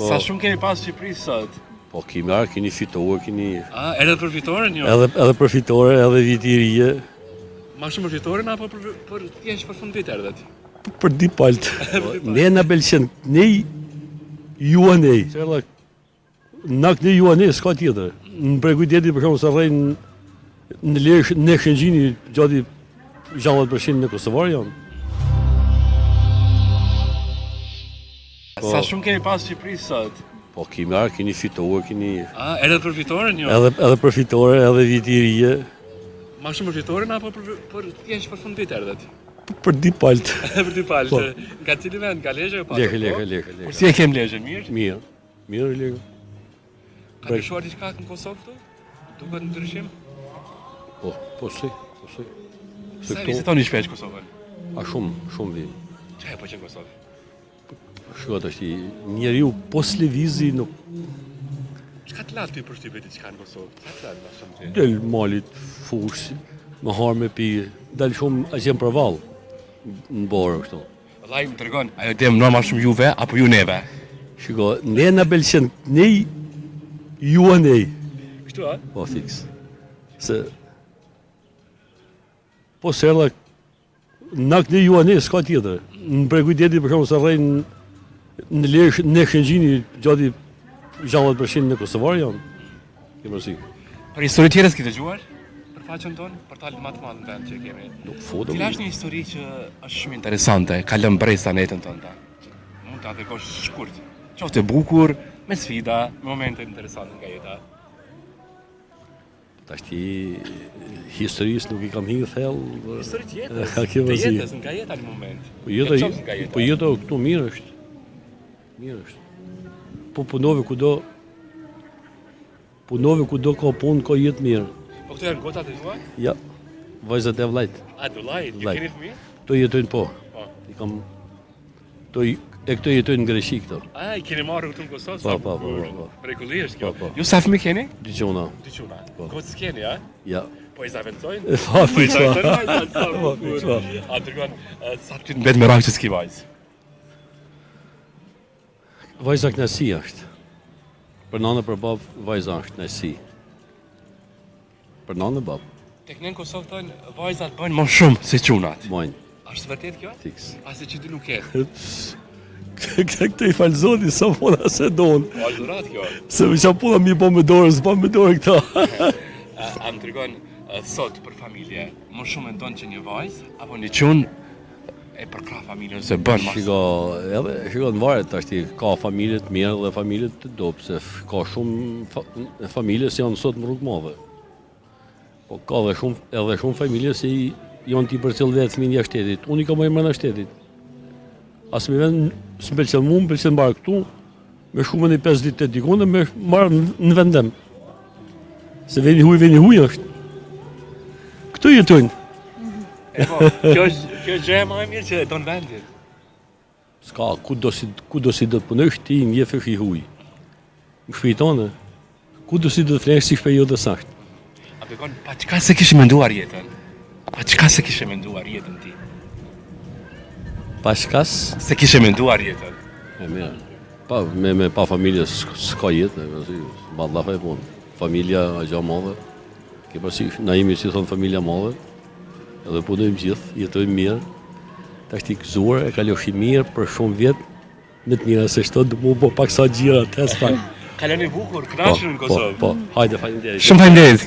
Sa shumë keni pas Shqipëri sot? Po kemi arë, keni fitore, keni... Edhe për fitoren jo? Edhe për fitore, edhe viti i rije. Ma shumë për fitoren apo për thjesht për fund vit erdhët? Për di paltë. Ne në belqen, ne ju anej. Nak ne ju anej, s'ka tjetër. Në prekujteti për shumë se rejnë në lirë në Shëngjini gjati 60% në Kosovar janë. Sa shumë keni pas Shqipëri sot? Po kemi arë, keni fitore, keni... Edhe për fitoren jo? Edhe për fitore, edhe viti i rije. Ma shumë për fitoren apo për thjesht për fund vit erdhët? Për di paltë. Për di paltë. Nga cili vend? Nga Lezhë apo? Lekë. Por si e kem Lezhë, mirë? Mirë Lekë. Ka lëshuar diçka në Kosovë këtu? Duket ndryshim? Po si. Sa vizitoni shpesh Kosovën? A shumë vim. Çfarë po qenë Kosovë? Shkot është njeriu pos lëvizi nuk... Çka të latë ty për shtypet diçka në Kosovë? Çka të latë më shumë ty? Del malit, fush, më harë me pi, del shumë a qenë për vallë në borë kështu. Vallai më tregon, ajo dem normal shumë juve apo ju neve? Shiko, ne në belqen, ne ju anej. Kështu a? Po fiks. Se... Po serla, nak ne ju anej, s'ka tjetër. Në prekujteti për shumë se rejnë në lirë në Shëngjini gjati 60% në Kosovar janë. Kemë rësi. Për histori tjerës ki dëgjuar? Për faqen tonë? Për talë matë madhë në vend që kemi? Nuk foto. Cila është një histori që është shumë interesante, ka lëmë bresa në jetën tonë ta? Mund të atë shkurt. Qoftë e bukur, me sfida, me momente interesante nga jeta. Tashti historisë nuk i kam hingë thellë. Histori të jetës, të jetës, nga jeta një moment. Po jeta këtu mirë është. Po punove kudo ka punë, ka jetë mirë. Po këtu janë gotat e tua? Ja, vajzat e vllajt. A do vllajt, ju keni fëmijë? Këto jetojnë po. I kam këto jetojnë në Greqi këto. I keni marrë këtu në Kosovë? Po. Mrekulli është kjo. Po. Ju sa fëmijë keni? Diquna. Gocë keni, a? Ja. Po i zaventojnë? Po, fiks. A tregon, sa ty të mbet me rakë që s'ki vajzë? Vajza knasi është. Për nanë për babë, vajza është knasi. Për nanë babë. Tek ne në Kosovë thonë, vajzat bëjnë më shumë se çunat. Mojnë. Është vërtet kjo? Fiks. A se që ty nuk ketë? Këtë i falzoni, sa puna se donë. Po aldurat kjo? Se më qa puna mi po me dorë, s'pa me dorë këta. A më tregon sot për familje, më shumë e ndonë që një vajzë, apo një qunë e përkra familjen se bën mas. Shiko në varet, ashti ka familje të mirë dhe familje të dobë, se ka shumë familje që janë sot në rrugë madhe. Po ka edhe shumë familje që janë t'i përcjell vetë fëmijë jashtë shtetit. Unë i kam marrë në shtetit. As më vjen, s'mpëlqen mua, m'pëlqen mbarë këtu, me shkumën e 5 ditë të dikun dhe me marrë në vendem. Se veni huj është. Këtu jetojnë. Kjo është gjë më e mirë që e don vendin. S'ka, ku do si do të punësh ti një fesh i huj. Më shpejtone, ku do si do të flesh si shpej jo të saktë. A bekon, pa çka se kishe menduar jetën? Pa çka se kishe menduar jetën ti? Pa shkas? Se kishe menduar jetën? E mirë. Pa familje s'ka jetë, balla e punë. Familja a gja madhe. Ke përsi, na imi si thonë familja madhe. Edhe punojmë gjithë, jetojmë mirë. Tashti gëzuar, e kaloshi mirë për shumë vjetë. Me të mirë se shto, mu po pak sa gjira, tes pak. Kaloni bukur, knaqën në Kosovë. Po, hajde, faleminderit. Shumë faleminderit.